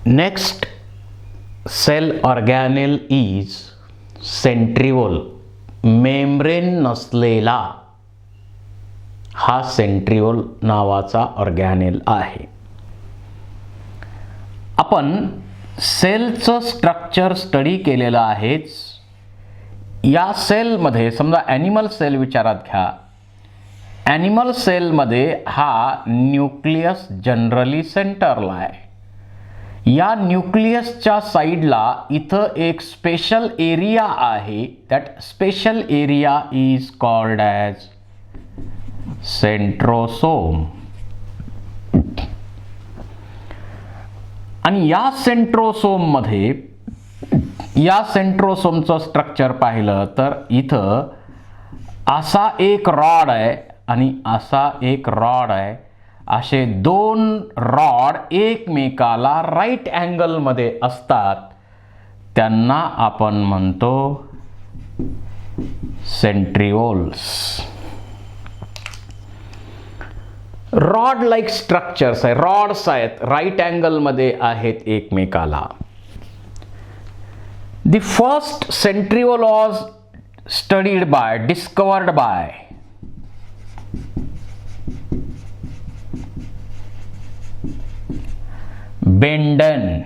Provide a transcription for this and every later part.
Next cell organelle is centriole. Membrane नसलेला हा centriole नावाचा ऑर्गॅनेल आहे. आपण सेलचं स्ट्रक्चर स्टडी केलेलं आहेच. या सेलमध्ये समजा ॲनिमल सेल विचारात घ्या. ॲनिमल सेलमध्ये हा न्यूक्लियस जनरली सेंटरला आहे. या न्यूक्लियसच्या साईडला इथं एक स्पेशल एरिया आहे. That special area is called as centrosome. आणि या सेंट्रोसोममध्ये या सेंट्रोसोमचं स्ट्रक्चर पाहिलं तर इथं असा एक रॉड आहे आणि असा एक रॉड आहे. असे दोन रॉड एकमेकाला राईट अँगलमध्ये असतात. त्यांना आपण म्हणतो सेंट्रिओल्स. रॉड लाईक स्ट्रक्चर्स आहे. रॉड्स आहेत, राईट अँगलमध्ये आहेत एकमेकाला. The first centriole was studied by, discovered by Beneden.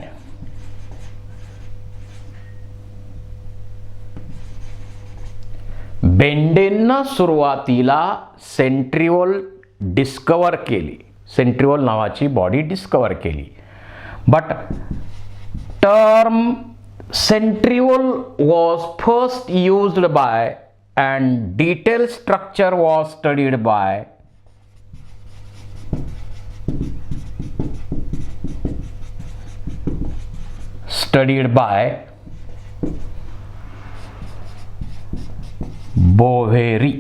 बेंडेननं सुरुवातीला सेंट्रिओल डिस्कवर केली. सेंट्रिओल नावाची बॉडी डिस्कवर केली. But term centriole was first used by and detail structure was studied by Boveri.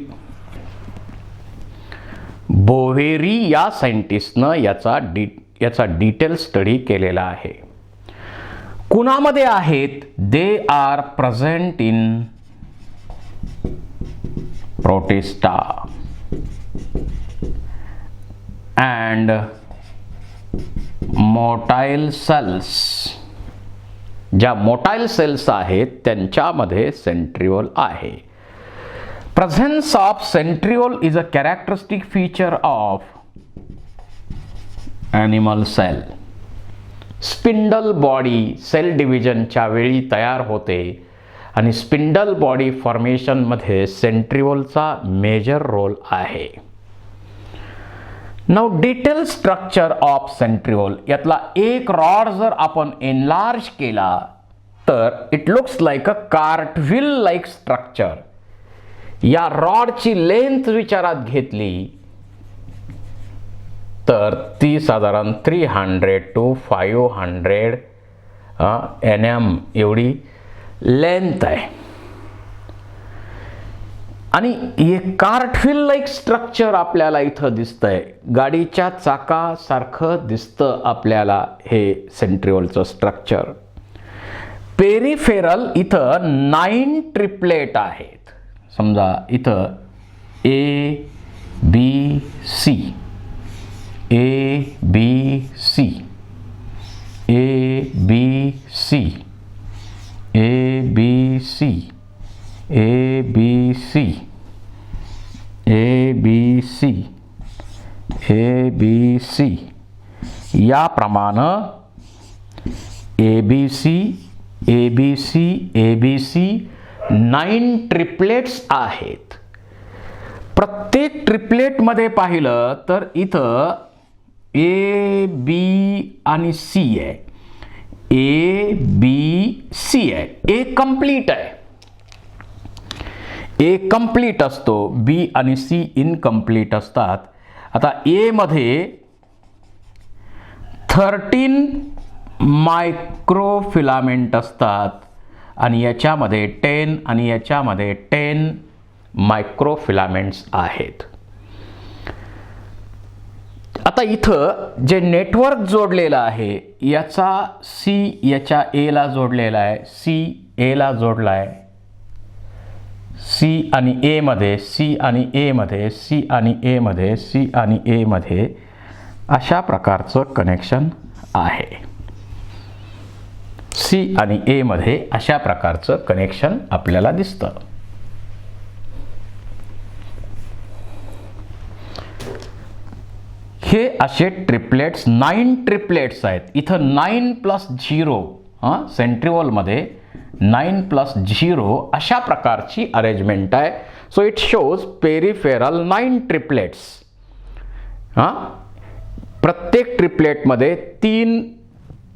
Boveri या सायंटिस्टनं याचा डिटेल स्टडी केलेला आहे. कुणामध्ये आहेत? They are present in protista and motile cells. ज्या मोटाईल सेल्स आहेत त्यांच्यामध्ये सेंट्रिओल आहे. Presence of centriole is a characteristic feature of animal cell. Spindle body cell डिव्हिजनच्या वेळी तयार होते आणि स्पिंडल बॉडी फॉर्मेशनमध्ये सेंट्रिओलचा मेजर रोल आहे. Now detail structure of centriole. यातला एक रॉड जर आपण एनलार्ज केला तर it looks like a cartwheel like structure. या रॉडची लेंथ विचारात घेतली तर ती साधारण 300 to 500 NM एवढी लेंथ आहे. आणि हे कार्टव्हील लाईक स्ट्रक्चर आपल्याला इथं दिसतंय. गाडीच्या चाकासारखं दिसतं आपल्याला हे सेंट्रिओलचं स्ट्रक्चर. पेरिफेरल इथं 9 ट्रिपलेट आहेत. समजा इथं A B C A B C A B C A B C A B C A B C A B C याप्रमाणे A B C A B C A B C 9 triplets आहेत. प्रत्येक ट्रिपलेटमध्ये पाहिलं तर इथं A B आणि C आहे. A B C आहे. A complete आहे. A कंप्लीट असतो. B आणि C इनकम्प्लीट असतात. आता A मध्ये 13 मायक्रोफिलामेंट असतात आणि याच्यामध्ये 10 आणि याच्यामध्ये 10 मायक्रोफिलामेंट्स आहेत. आता इथं जे नेटवर्क जोडलेलं आहे याचा C याच्या A ला जोडलेला आहे. C A ला जोडला आहे. C आणि A मध्ये, C आणि A मध्ये, C आणि A मध्ये, C आणि A मध्ये अशा प्रकारचं कनेक्शन आहे. सी आणि ए मध्ये अशा प्रकारचं कनेक्शन आपल्याला दिसतं. हे असे ट्रिपलेट्स 9 ट्रिपलेट्स आहेत. इथं 9 + 0 सेंट्रिओलमध्ये 9 + 0 अशा प्रकारची अरेंजमेंट आहे. So it shows peripheral 9 triplets. प्रत्येक ट्रिपलेटमध्ये 3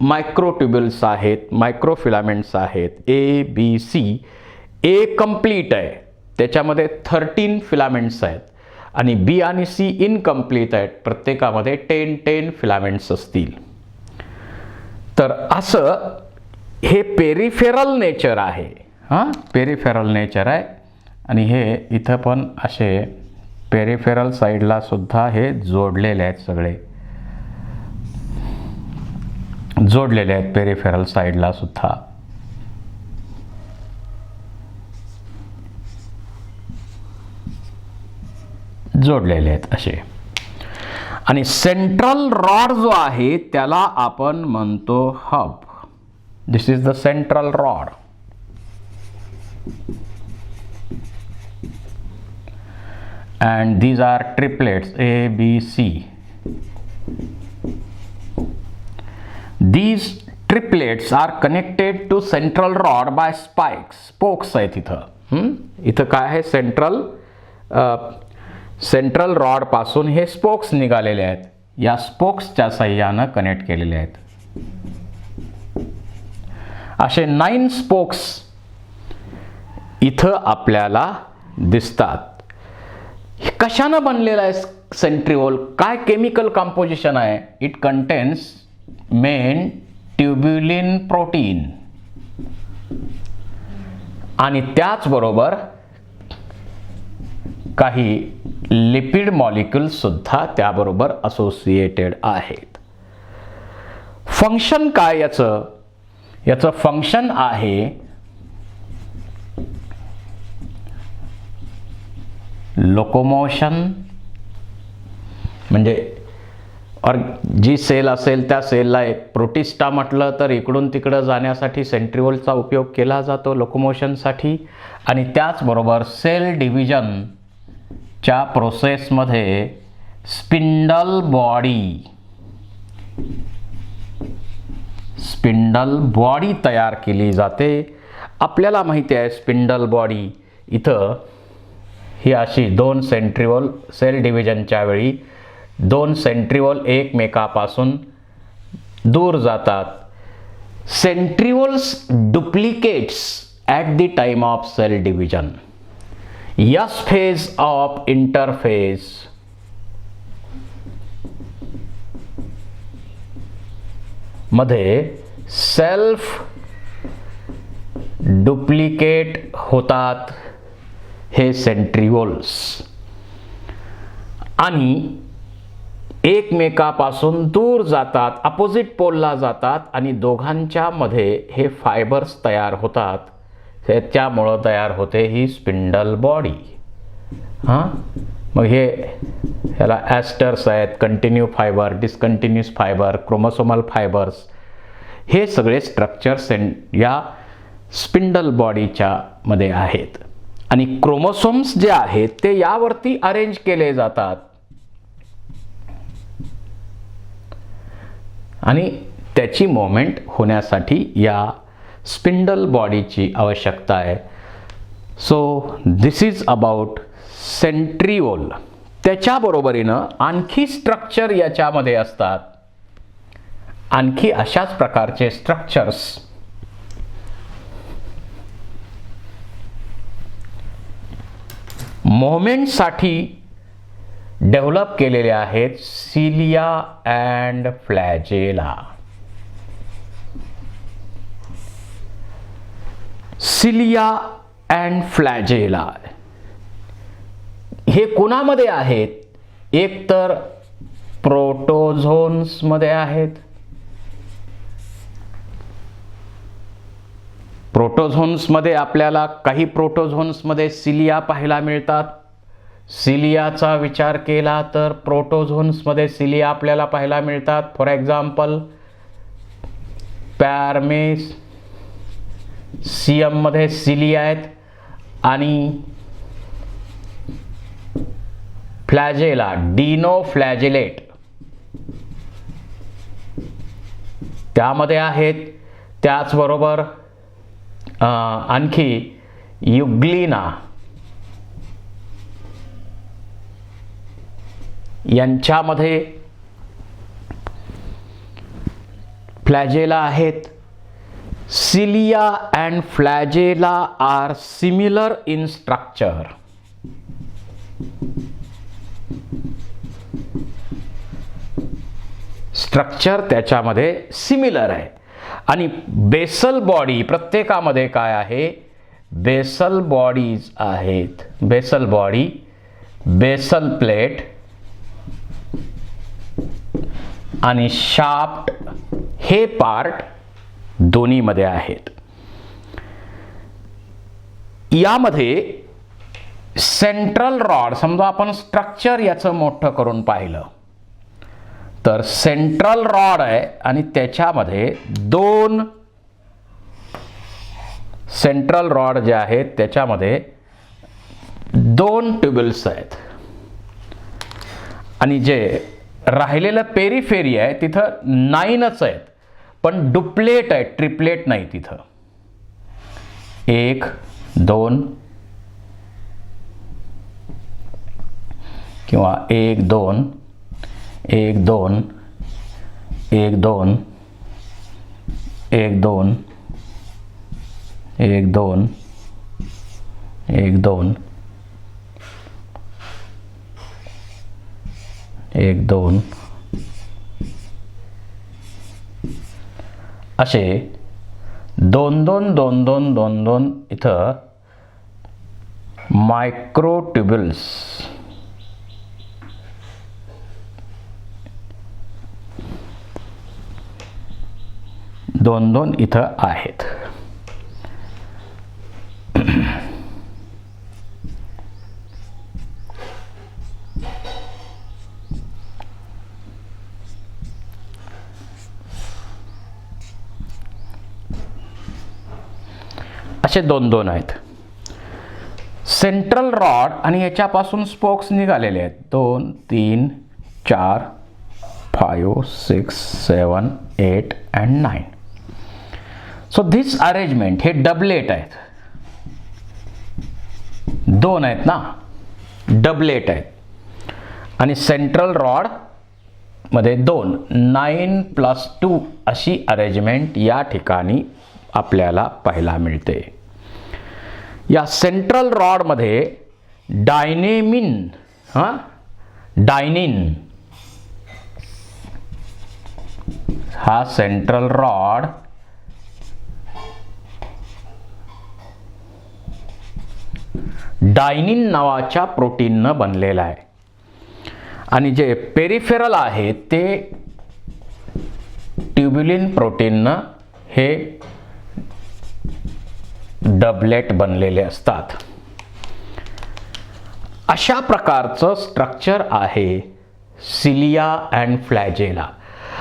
मायक्रोट्युब्युल्स आहेत, मायक्रोफिलामेंट्स आहेत, A B C. A complete आहे, त्याच्यामध्ये 13 फिलामेंट्स आहेत आणि बी आणि सी इनकम्प्लीट आहेत, प्रत्येकामध्ये 10 फिलामेंट्स असतील. तर असं हे पेरिफेरल नेचर आहे. पेरिफेरल नेचर आहे आणि हे इथं पण असे पेरिफेरल साईडला सुद्धा हे जोडलेले आहेत, सगळे जोडलेले आहेत पेरिफेरल साईडला सुद्धा. जोडलेले आहेत असे. आणि सेंट्रल रॉड जो आहे त्याला आपण म्हणतो hub. This is the central rod. and these are triplets A, B, C. These triplets are connected to central rod by spikes. Spokes आहेत इथं. इथं काय आहे, सेंट्रल रॉड पासून हे स्पोक्स निघालेले आहेत. या स्पोक्सच्या साहाय्यानं कनेक्ट केलेले आहेत. असे 9 स्पोक्स इथं आपल्याला दिसतात. कशानं बनलेला आहे सेंट्रिओल? काय केमिकल कंपोजिशन आहे? इट कंटेन्स मेन ट्युब्युलिन प्रोटीन आणि त्याचबरोबर काही लिपिड मॉलिक्युल्स सुद्धा त्याबरोबर असोसिएटेड आहेत. फंक्शन काय याचं फंक्शन आहे लोकोमोशन. म्हणजे और जी सेल असेल त्या सेलला एक प्रोटिस्टा म्हटलं तर इकडून तिकडं जाण्यासाठी सेंट्रिओलचा उपयोग केला जातो लोकोमोशनसाठी. आणि त्याचबरोबर सेल डिव्हिजनच्या प्रोसेसमध्ये स्पिंडल बॉडी तयार केली जाते. आपल्याला माहिती आहे स्पिंडल बॉडी इथं ही अशी 2 सेंट्रिओल सेल डिव्हिजनच्या वेळी 2 सेंट्रिओल एकमेकापासून दूर जातात. Centrioles duplicates at the time of cell division. यस फेज ऑफ इंटरफेज मध्ये सेल्फ डुप्लिकेट होतात हे सेंट्रिओल्स आणि एकमेकापासून दूर जातात, अपोजिट पोलला जातात आणि दोघांच्या मध्ये हे फायबर्स तयार होतात. त्याच्यामुळं तयार होते ही स्पिंडल बॉडी. मग ह्याला ॲस्टर्स आहेत, continue fibre, डिस्कंटिन्यूस fibre, chromosomal fibres. हे सगळे स्ट्रक्चर्स या स्पिंडल बॉडीच्या मध्ये आहेत. आणि क्रोमोसोम्स जे आहेत ते यावरती अरेंज केले जातात आणि त्याची मूवमेंट होण्यासाठी या स्पिंडल बॉडीची आवश्यकता आहे. So this is about centriole. त्याच्या बरोबरीनं आणखी स्ट्रक्चर याच्यामध्ये असतात. आणखी अशाच प्रकारचे स्ट्रक्चर्स मोमेंटसाठी डेव्हलप केलेले आहेत. Cilia and flagella. Cilia and flagella हे कोणामध्ये आहेत? एक तर प्रोटोझोन्स मध्ये आहेत. प्रोटोझोन्समध्ये आपल्याला काही प्रोटोझोन्समध्ये सिलिया पाहायला मिळतात. सिलियाचा विचार केला तर प्रोटोझोन्समध्ये सिलिया आपल्याला पाहायला मिळतात. फॉर एक्झाम्पल पॅरमेस सीएम मध्ये सिलिया आहेत आणि फ्लॅजेला डिनोफ्लॅजेलेट त्यामध्ये आहेत. त्याचबरोबर आणखी युग्लिना यांच्यामध्ये फ्लॅजेला आहेत. Cilia and flagella are similar in structure. Structure त्याच्यामध्ये सिमिलर आहे. आणि बेसल बॉडी प्रत्येकामध्ये काय आहे, बेसल बॉडीज आहेत. बेसल बॉडी, बेसल प्लेट आणि शाफ्ट हे पार्ट दोन्हीमध्ये आहेत. यामध्ये सेंट्रल रॉड, समजा आपण स्ट्रक्चर याचं मोठं करून पाहिलं तर सेंट्रल रॉड आहे आणि त्याच्यामध्ये दोन सेंट्रल रॉड जे आहेत त्याच्यामध्ये दोन ट्युबल्स आहेत आणि जे राहिलेलं पेरिफेरी आहे तिथं 9च आहेत, पण डुप्लेट आहे, ट्रिपलेट नाही तिथं. 1 2 किंवा 1 2 1 2 1 2 1 2 1 2 1 2 1 2 असे 2 2 2 2 2 2 इथं मायक्रोट्युब्युल्स दोन दोन इथं आहेत. असे दोन दोन आहेत. सेंट्रल रॉड आणि याच्यापासून स्पोक्स निघालेले आहेत 2 3 4 5 6 7 8 and 9. सो धिस अरेंजमेंट हे डबलेट आहेत. दोन आहेत ना, डबलेट आहेत आणि सेंट्रल रॉड मध्ये 2 9 + 2 अशी अरेंजमेंट या ठिकाणी आपल्याला पाहायला मिळते. या सेंट्रल रॉड मध्ये डायनेमिन डायनिन हा सेंट्रल रॉड डायनिन नावाच्या प्रोटीननं बनलेला आहे आणि जे पेरिफेरल आहे ते ट्युब्युलिन प्रोटीननं हे डबलेट बनलेले असतात. अशा प्रकारचं स्ट्रक्चर आहे सिलिया अँड फ्लॅजेला.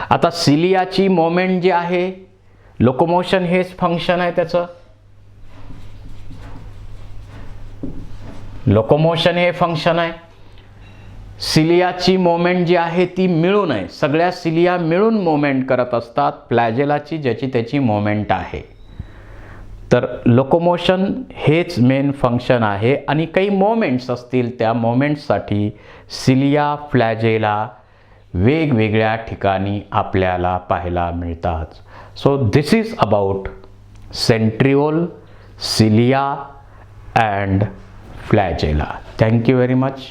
आता सिलियाची मोमेंट जी आहे, लोकोमोशन हेच फंक्शन आहे त्याचं. लोकोमोशन हे फंक्शन आहे. सिलियाची मोमेंट जी आहे ती मिळून आहे, सगळ्या सिलिया मिळून मोमेंट करत असतात. फ्लॅजेलाची ज्याची त्याची मोमेंट आहे. तर लोकोमोशन हेच मेन फंक्शन आहे आणि काही मोमेंट्स असतील त्या मोमेंट्ससाठी सिलिया फ्लॅजेला वेगवेगळ्या ठिकाणी आपल्याला पाहायला मिळतात. So this is about centriole, cilia and flagella. Thank you very much.